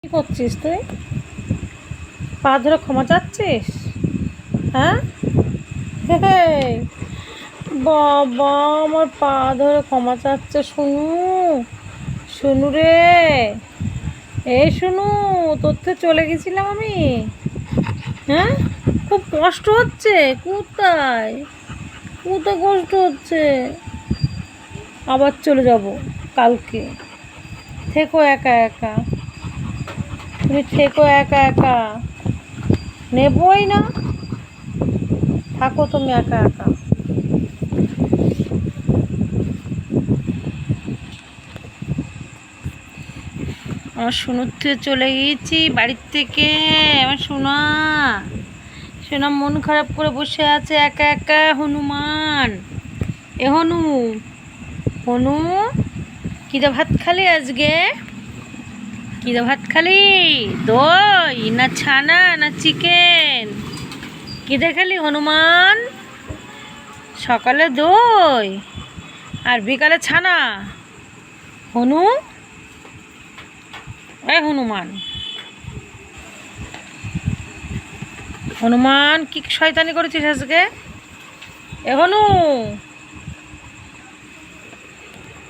কি করছিস তুই? পা ধরে ক্ষমা চাচ্ছিস? হ্যাঁ, হে, বাবা আমার পা ধরে ক্ষমা চাচ্ছে। শুনু, শুনু রে, এই শুনু, তোর থেকে চলে গেছিলাম আমি। হ্যাঁ, খুব কষ্ট হচ্ছে। কোথায় কোথায় কষ্ট হচ্ছে? আবার চলে যাব কালকে। থেকো একা একা, তুমি থেকো একা একা, নেবই না। থাকো তুমি একা একা। আমার সোনুর থেকে চলে গিয়েছি বাড়ির থেকে। আমার সোনা, সোনা মন খারাপ করে বসে আছে একা একা। হনুমান, এ হনু, হনু, কিরে ভাত খালি আজকে? কিরে ভাত খালি? দই না ছানা না চিকেন? কিরে খালি হনুমান? সকালে দই আর বিকালে ছানা? হনু, এই হনুমান, হনুমান কি শয়তানি করেছিস আজকে? এ হনু।